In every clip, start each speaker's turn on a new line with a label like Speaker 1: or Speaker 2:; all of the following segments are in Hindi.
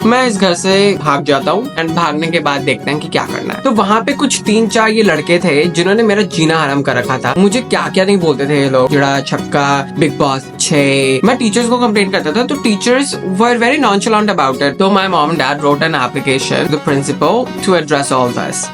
Speaker 1: मैं इस घर से भाग जाता हूँ एंड भागने के बाद देखते हैं कि क्या करना है। तो वहाँ पे कुछ 3-4 ये लड़के थे जिन्होंने मेरा जीना हराम कर रखा था। मुझे क्या क्या नहीं बोलते थे ये लोग, चिड़ा छक्का, बिग बॉस 6। मैं टीचर्स को कंप्लेंट करता था तो teachers were very nonchalant about it. तो my mom and dad wrote an application to the principal to address all this.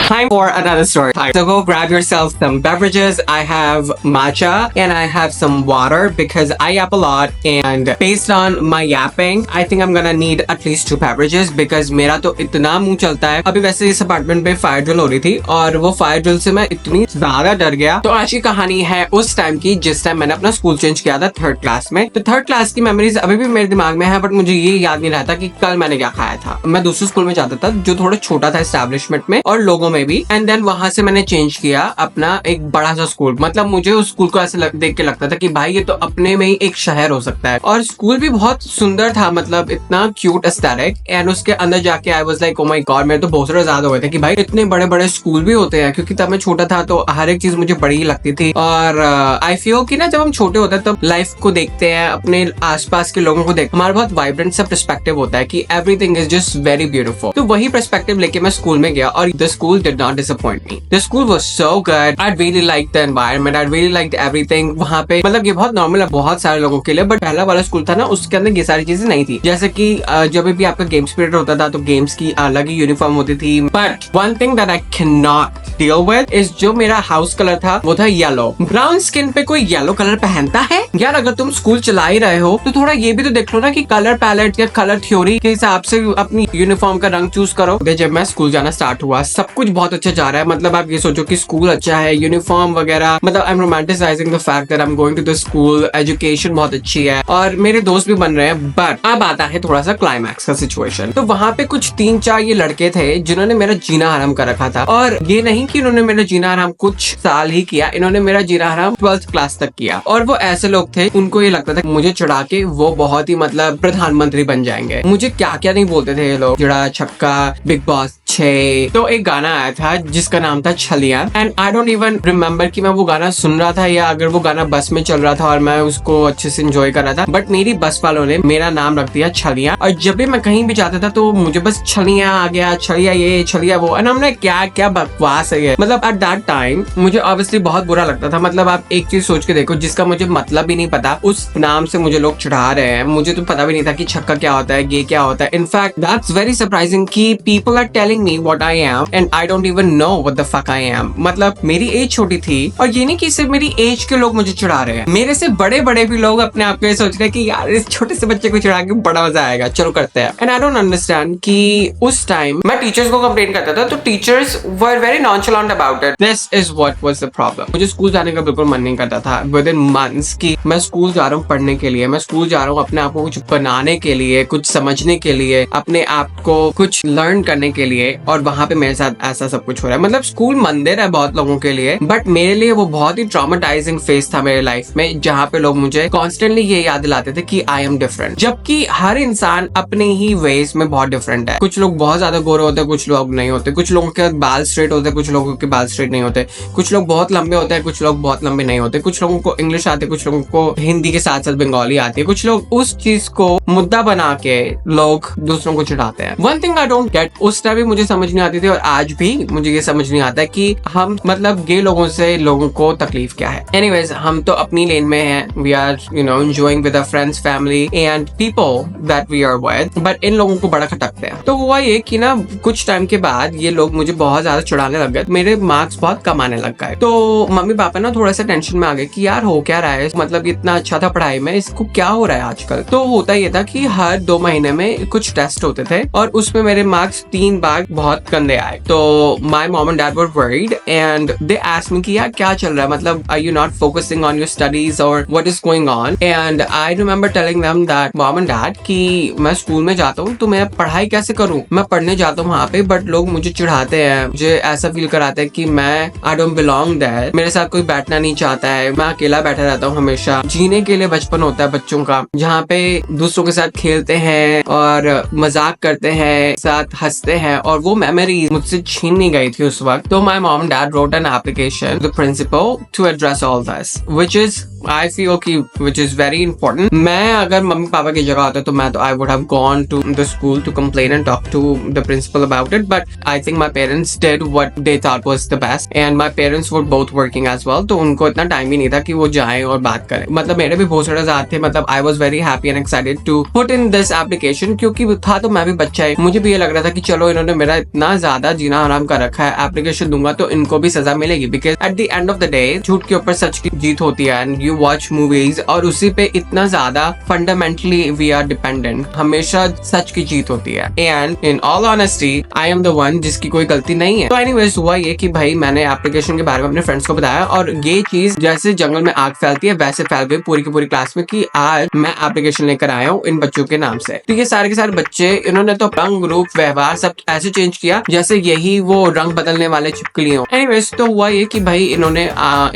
Speaker 1: Time for another story. So go grab yourself some beverages. I have matcha and I have some water because I yap a lot, and based on my yapping, I think I'm gonna need at least 2 beverages because मेरा तो इतना मुंह चलता है। अभी वैसे इस अपार्टमेंट पे फायर ड्रिल हो रही थी और वो फायर ड्रिल से मैं इतनी ज्यादा डर गया। तो आज की कहानी है उस टाइम की जिस टाइम मैंने अपना स्कूल चेंज किया था 3rd क्लास में। तो 3rd क्लास की मेमोरीज अभी भी मेरे दिमाग में है, बट मुझे ये याद नहीं रहता कि कल मैंने क्या खाया था। मैं दूसरे स्कूल में जाता था जो थोड़ा छोटा था एस्टैब्लिशमेंट में और लोगों में भी, एंड देन वहां से मैंने चेंज किया अपना एक बड़ा सा स्कूल। मतलब मुझे उस स्कूल को ऐसे देख के लगता था कि भाई ये तो अपने में ही एक शहर हो सकता है। और स्कूल भी बहुत सुंदर था, मतलब इतना क्यूट एस्थेटिक। एंड उसके अंदर जाके आई was like oh my God, मेरे तो बहुत सारे ज्यादा हो गए थे कि भाई इतने बड़े बड़े स्कूल भी होते हैं, क्योंकि तब मैं छोटा था तो हर एक चीज मुझे बड़ी ही लगती थी। और आई फील कि ना जब हम छोटे होते हैं तब लाइफ को देखते हैं, अपने आसपास के लोगों को देखते हैं, हमारा बहुत वाइब्रेंट सा पर्सपेक्टिव होता है कि everything is just very beautiful. तो वही पर्सपेक्टिव लेके मैं स्कूल में गया और the school did not disappoint me. The school was so good. I really liked the environment. I really liked everything. वहाँ पे मतलब ये बहुत नॉर्मल है बहुत सारे लोगों के लिए, बट पहला वाला स्कूल था ना उसके अंदर ये सारी चीजें नहीं थी। जैसे कि जब भी आपका गेम्स पीरियड होता था तो गेम्स की अलग ही यूनिफॉर्म होती थी। But one thing that I can not deal with is जो मेरा हाउस कलर था वो था येलो। ब्राउन स्किन पे कोई येलो कलर पहनता है यार? अगर तुम स्कूल चला ही रहे हो तो थोड़ा ये भी तो देख लो ना कि कलर पैलेट या कलर थ्योरी के हिसाब से अपनी यूनिफॉर्म का रंग चूज करो। जब मैं स्कूल जाना स्टार्ट हुआ सब कुछ बहुत अच्छा जा रहा है। मतलब आप ये सोचो कि स्कूल अच्छा है, यूनिफॉर्म वगैरह, मतलब I am romanticising the fact that I am going to the school, education बहुत अच्छी है और मेरे दोस्त भी बन रहे हैं। बट अब आता है थोड़ा सा क्लाइमैक्स का सिचुएशन। तो वहां पे कुछ 3-4 ये लड़के थे जिन्होंने मेरा जीना हराम कर रखा था। और ये नहीं कि इन्होंने मेरा जीना हराम कुछ साल ही किया, इन्होंने मेरा जीना हराम 12th क्लास तक किया। और वो ऐसे लोग थे, उनको ये लगता था मुझे चढ़ा के वो बहुत ही मतलब प्रधानमंत्री बन जाएंगे। मुझे क्या क्या नहीं बोलते थे ये लोग, चिड़ा छक्का, बिग बॉस 6। तो एक गाना आया था जिसका नाम था छलिया, and I don't even remember कि मैं वो गाना सुन रहा था या अगर वो गाना बस में चल रहा था और मैं उसको अच्छे से एंजॉय कर रहा था। बट मेरी बस वालों ने मेरा नाम रख दिया छलिया, और जब भी मैं कहीं भी जाता था तो मुझे बस छलिया आ गया, छलिया ये छलिया वो, एंड हमने क्या क्या बकवास है ये। मतलब एट दैट टाइम मुझे ऑब्वियसली बहुत बुरा लगता था। मतलब आप एक चीज सोच के देखो, जिसका मुझे मतलब भी नहीं पता उस नाम से मुझे लोग चिढ़ा रहे हैं। मुझे तो पता भी नहीं था कि छक्का क्या होता है, ये क्या होता है। इनफैक्ट दैट्स वेरी सरप्राइजिंग कि people are telling me what I am and I don't even know what the fuck I am. मतलब मेरी एज छोटी थी और ये नहीं कि सिर्फ मेरी एज के लोग मुझे चिढ़ा रहे हैं, मेरे से बड़े बड़े भी लोग अपने आप को सोच रहे हैं कि यार इस छोटे से बच्चे को चिढ़ा के बड़ा मजा आएगा, चलो करते हैं। एंड आई डोंट अंडरस्टैंड कि उस टाइम मैं टीचर्स को कंप्लेंट करता था तो teachers were very nonchalant about it. This is what was the problem. मुझे स्कूल जाने का बिल्कुल मन नहीं करता था विद इन मंथ्स कि मैं स्कूल जा रहा हूँ पढ़ने के लिए, मैं स्कूल जा रहा हूँ अपने आप को कुछ बनाने के लिए, कुछ समझने के लिए, अपने आप को कुछ लर्न करने के लिए, और वहां पे मेरे साथ ऐसा सब कुछ हो रहा है। मतलब स्कूल मंदिर है बहुत लोगों के लिए, बट मेरे लिए वो बहुत ही ट्रॉमेटाइजिंग फेज था मेरे लाइफ में, जहाँ पे लोग मुझे कॉन्स्टेंटली ये याद दिलाते थे कि आई एम डिफरेंट। जबकि हर इंसान अपने ही वेज में बहुत डिफरेंट है। कुछ लोग बहुत ज्यादा गोरे होते हैं, कुछ लोग नहीं होते, कुछ लोगों के बाल स्ट्रेट होते हैं, कुछ लोगों के बाल स्ट्रेट नहीं होते, कुछ लोग बहुत लंबे होते हैं, कुछ लोग बहुत लंबे नहीं होते, कुछ लोगों को इंग्लिश आती है, कुछ लोगों को हिंदी के साथ साथ बंगाली आती है। कुछ लोग उस चीज को मुद्दा बना के लोग दूसरों को चिढ़ाते हैं। One thing I don't get, उस टाइम भी मुझे समझ नहीं आती थी और आज भी मुझे ये समझ नहीं आता कि हम मतलब गे लोगों से लोगों को तकलीफ क्या है। एनीवेज, हम तो अपनी लेन में हैं, we are enjoying with our friends, family and people that we are with, but इन लोगों को बड़ा खटकते हैं। तो हुआ ये कि ना कुछ टाइम के बाद ये लोग मुझे बहुत ज्यादा चिढ़ाने लग गए, मेरे मार्क्स बहुत कम आने लग गए। तो मम्मी पापा ना थोड़ा सा टेंशन में आ गए कि यार हो क्या रहा है, मतलब इतना अच्छा था पढ़ाई में, इसको क्या हो रहा है आजकल। तो होता ये था कि हर 2 महीने में कुछ टेस्ट होते थे और उसमें मेरे मार्क्स 3 बार बहुत गंदे आए। तो my mom and dad were worried and they asked me कि यार क्या चल रहा है, मतलब are you not focusing on your studies और what is going on. And I remember telling them that mom and dad कि मैं स्कूल में जाता हूँ तो मैं पढ़ाई कैसे करूँ, मैं पढ़ने जाता हूँ वहाँ पे, बट लोग मुझे चिढ़ाते हैं, मुझे ऐसा फील कराते हैं कि मैं आई डोंट बिलोंग देयर, मेरे साथ कोई बैठना नहीं चाहता है, मैं अकेला बैठा रहता हूँ हमेशा। जीने के लिए बचपन होता है बच्चों का, जहाँ पे दूसरों के साथ खेलते हैं और मजाक करते हैं, साथ हंसते हैं, और वो मेमोरीज मुझसे छीन नहीं गई थी उस वक्त। तो my mom and dad wrote an application to the principal to address all this, which is I feel कि विच इज वेरी इंपॉर्टेंट, मैं अगर मम्मी पापा की जगह होता तो मैं तो I would have gone to the school to complain and talk to the principal about it, but I think my parents did what they thought was the best and my parents were both working as well, तो उनको इतना टाइम ही नहीं था कि वो जाए और बात करें। मतलब मेरे भी बहुत सारे साथ थे, मतलब I was very happy and excited to put in this application, क्योंकि था तो मैं भी बच्चा है, मुझे भी ये लग रहा था कि चलो इन्होंने मेरा इतना ज्यादा जीना हराम कर रखा है, एप्लीकेशन दूंगा तो इनको भी सजा मिलेगी, because at the end of the day झूठ के ऊपर सच की जीत होती है एंड यू वॉच मूवीज और उसी पे इतना ज्यादा फंडामेंटली वी आर डिपेंडेंट, हमेशा सच की जीत होती है and in all honesty I am the one जिसकी कोई गलती नहीं है। तो एनीवेज हुआ ये कि भाई मैंने एप्लीकेशन के बारे में अपने फ्रेंड्स को बताया और ये चीज जैसे जंगल में आग फैलती है वैसे फैल गई पूरी की पूरी क्लास में कि आज मैं एप्लीकेशन लेकर आया हूँ इन बच्चों के नाम से। तो ये सारे के सारे बच्चे इन्होंने तो रंग रूप व्यवहार सब ऐसे चेंज किया जैसे यही वो रंग बदलने वाले चिपकली हो। एनीवेज तो हुआ ये कि भाई इन्होंने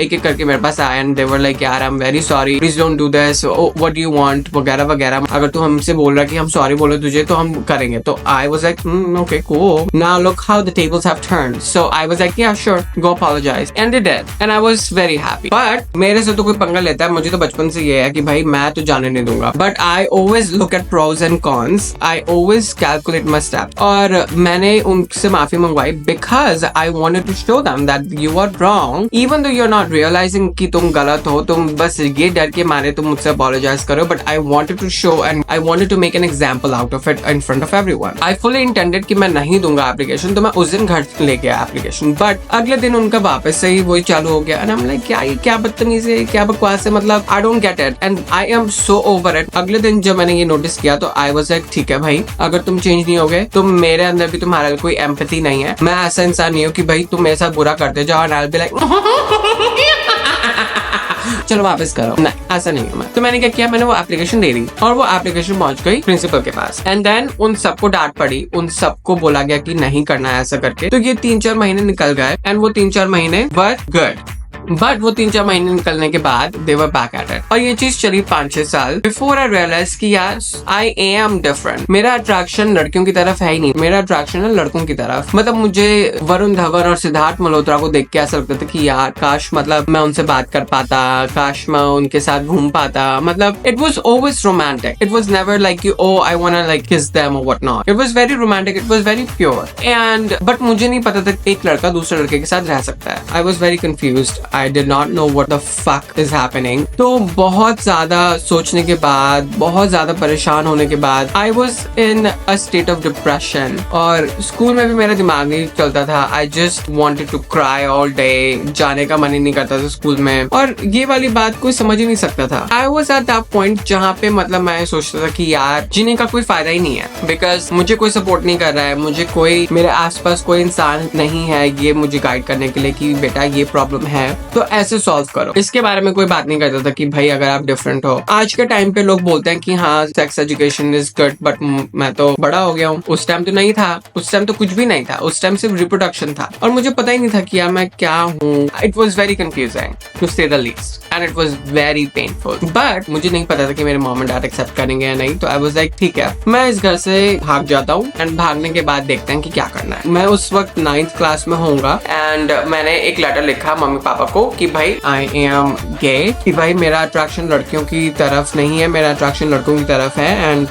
Speaker 1: एक एक करके मेरे पास आया एंड दे वर लाइक यार I am very sorry, please don't do this, what do you want वगैरह वगैरह, अगर तू हमसे बोल रहा है कि हम सॉरी बोले तुझे तो हम करेंगे। तो I was like okay cool, now look how the tables have turned, so I was like yeah sure go apologise and they did and I was very happy. But मेरे से तो कोई पंगा लेता है, मुझे तो बचपन से ये है कि भाई मैं तो जाने नहीं दूंगा, but I always look at pros and cons, I always calculate my step. और मैंने उनसे माफी मंगवाई because I wanted to show them that you are wrong even though you are not realising कि तुम गलत हो, तुम बस ये डर के मारे तुम मुझसे अपोलोजाइज करो, but I wanted to show and I wanted to make an example out of it in front of everyone. I fully intended कि मैं नहीं दूंगा एप्लीकेशन, तो मैं उस दिन घर ले गया एप्लीकेशन, बट अगले दिन उनका वापस से ही वही चालू हो गया एंड आई एम लाइक क्या ये क्या बदतमीजी है, क्या बकवास है, मतलब I don't get it and I am so over it. अगले दिन जब मैंने ये नोटिस किया तो आई वाज लाइक ठीक है भाई, अगर तुम चेंज नहीं होगे तो मेरे अंदर भी तुम्हारा कोई एम्पैथी नहीं है, मैं ऐसा इंसान नहीं हूँ कि भाई तुम ऐसा बुरा करते जाओ और आई विल बी लाइक चलो वापस करो, नहीं ऐसा नहीं है मैं। तो मैंने क्या किया, मैंने वो एप्लीकेशन दे दी और वो एप्लीकेशन पहुंच गई प्रिंसिपल के पास एंड देन उन सबको डांट पड़ी, उन सबको बोला गया कि नहीं करना है ऐसा करके। तो ये 3-4 महीने निकल गए एंड वो 3-4 महीने वर गुड, बट वो 3-4 महीने निकलने के बाद दे वर बैक एट इट और ये चीज चली 5-6 साल बिफोर आई रियलाइज कि यार आई एम डिफरेंट, मेरा अट्रैक्शन लड़कियों की तरफ है ही नहीं, मेरा अट्रैक्शन है लड़कों की तरफ। मतलब मुझे वरुण धवन और सिद्धार्थ मल्होत्रा को देख के ऐसा लगता था कि यार काश मतलब मैं उनसे बात कर पाता, काश मैं उनके साथ घूम पाता, मतलब it was always romantic, it was never like कि ओ आई वांट टू लाइक किस देम और what not, it was very romantic, it was very pure and but मुझे नहीं पता था एक लड़का दूसरे लड़के के साथ रह सकता है। आई was very confused, I did not know what the fuck is happening. तो बहुत ज्यादा सोचने के बाद, बहुत ज्यादा परेशान होने के बाद I was in a state of depression और स्कूल में भी मेरा दिमाग नहीं चलता था। I just wanted to cry all day, जाने का मन ही नहीं करता था स्कूल में और ये वाली बात कोई समझ ही नहीं सकता था। I was at that point जहाँ पे मतलब मैं सोचता था कि यार जीने का कोई फायदा ही नहीं है बिकॉज मुझे कोई सपोर्ट नहीं कर रहा है, मुझे कोई मेरे आसपास कोई इंसान नहीं है ये मुझे गाइड करने के लिए कि बेटा ये प्रॉब्लम है तो ऐसे सॉल्व करो। इसके बारे में कोई बात नहीं करता था कि भाई अगर आप डिफरेंट हो। आज के टाइम पे लोग बोलते हैं कि हाँ sex education is good, but मैं तो बड़ा हो गया हूँ, उस टाइम तो नहीं था, उस टाइम तो कुछ भी नहीं था, उस टाइम सिर्फ रिप्रोडक्शन था और मुझे पता ही नहीं था कि यार मैं क्या हूँ। It was very confusing to say the least and it was very painful, but मुझे नहीं पता था कि मेरे मॉम एंड डैड एक्सेप्ट करेंगे या नहीं। तो आई वॉज लाइक ठीक है मैं इस घर से भाग जाता हूँ एंड भागने के बाद देखते हैं कि क्या करना है। मैं उस वक्त 9th क्लास में होऊंगा एंड मैंने एक लेटर लिखा मम्मी पापा को कि भाई आई एम गे, कि भाई मेरा अट्रैक्शन लड़कियों की तरफ नहीं है, मेरा अट्रैक्शन लड़कों की तरफ है एंड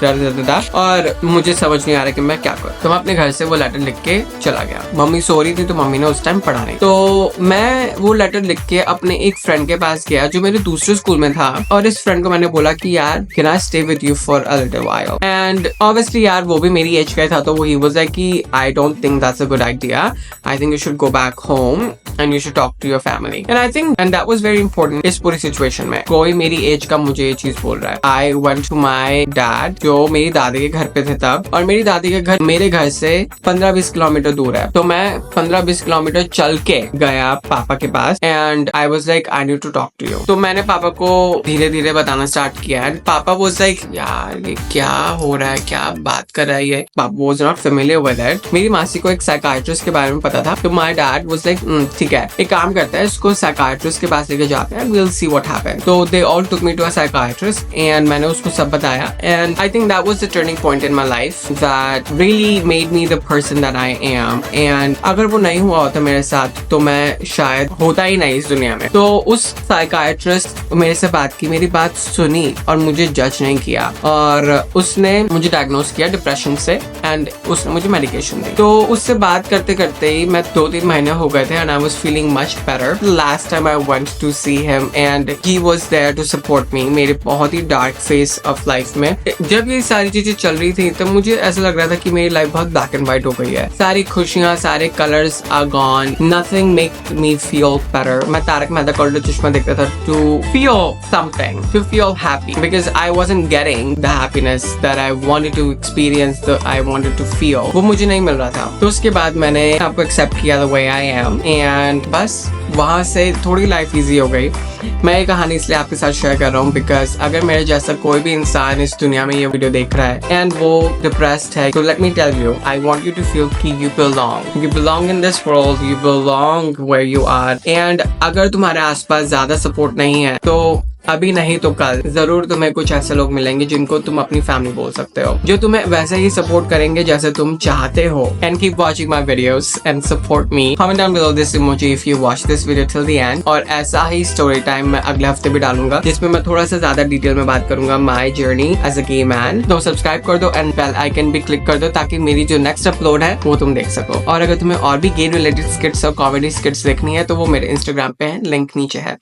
Speaker 1: और मुझे समझ नहीं आ रहा कि मैं क्या करूं। तो मैं अपने घर से वो लेटर लिख के चला गया। मम्मी सो रही थी तो मम्मी ने उस टाइम पढ़ा नहीं, तो मैं वो लेटर लिख के अपने एक फ्रेंड के पास गया जो मेरे दूसरे स्कूल में था और इस फ्रेंड को मैंने बोला कि यार can I stay with you for a little while and obviously यार वो भी मेरी एज का था तो वो ही वाज लाइक कि I don't think that's a good idea, I think you should go back home and you should talk to your family and I think and that was very important. इस पूरी सिचुएशन में कोई मेरी एज का मुझे ये चीज बोल रहा है। I went to my dad जो मेरी दादी के घर पे थे तब और मेरी दादी के घर मेरे घर से 15-20 किलोमीटर दूर है, तो मैं 15-20 किलोमीटर चल के गया पापा के पास and I was like I need to talk to you. तो मैंने पापा को धीरे धीरे बताना स्टार्ट किया एंड पापा वाज लाइक यार ये क्या हो रहा है, क्या बात कर रहा है ये। पापा was not familiar with it. मेरी मासी को एक साइकियाट्रिस्ट के बारे में पता था तो माय डैड वाज लाइक ठीक है एक काम करता है इसको साइकाइट्रिस्ट के पास लेके जाते हैं, we'll see what happened. तो they all took me to a psychiatrist and मैंने उसको सब बताया and I think that was the turning point in my life that really made me the person that I am. And अगर वो नहीं हुआ होता मेरे साथ तो मैं शायद होता ही नहीं इस दुनिया में. तो उस साइकाइट्रिस्ट मेरे से बात की, मेरी बात सुनी और मुझे जज नहीं किया और उसने मुझे डायग्नोस किया डिप्रेशन से एंड उसने मुझे मेडिकेशन दी. तो उससे बात करते करते ही मैं 2-3 महीने हो गए थे and I was feeling much better. Last time I went to see him and he was there to support me मेरे बहुत ही डार्क फेज ऑफ लाइफ में. जब ये सारी चीजें चल रही थी तब मुझे ऐसा लग रहा था कि मेरी लाइफ बहुत ब्लैक एंड व्हाइट हो गई है. सारी खुशियां, सारे colours are gone, nothing make me feel better. मैं तारक मेहता का उल्टा चश्मा देखता था to feel something, to feel happy because I wasn't getting the happiness that I wanted to experience, the I wanted to feel. वो मुझे नहीं मिल रहा था. तो उसके बाद मैंने आपको एक्सेप्ट किया the way I am and बस वहां से थोड़ी लाइफ इजी हो गई. मैं ये कहानी इसलिए आपके साथ शेयर कर रहा हूँ बिकॉज अगर मेरे जैसा कोई भी इंसान इस दुनिया में ये वीडियो देख रहा है एंड वो डिप्रेस्ड है, तो let me tell you, I want you to feel कि you belong in this world, you belong where you are. And अगर तुम्हारे आसपास ज्यादा सपोर्ट नहीं है तो अभी नहीं तो कल जरूर तुम्हें कुछ ऐसे लोग मिलेंगे जिनको तुम अपनी फैमिली बोल सकते हो, जो तुम्हें वैसे ही सपोर्ट करेंगे जैसे तुम चाहते हो. And keep watching my videos and support me. Comment down below this emoji if you watch this video till the end. और ऐसा ही स्टोरी टाइम मैं अगले हफ्ते भी डालूंगा जिसमें मैं थोड़ा सा ज्यादा डिटेल में बात करूंगा my journey as a gay man. तो सब्सक्राइब कर दो एंड बेल आइकन भी क्लिक कर दो ताकि मेरी जो नेक्स्ट अपलोड है वो तुम देख सको. और अगर तुम्हें और भी गे रिलेटेड स्किट्स और कॉमेडी स्किट्स देखनी है तो वो मेरे इंस्टाग्राम पे है, लिंक नीचे है.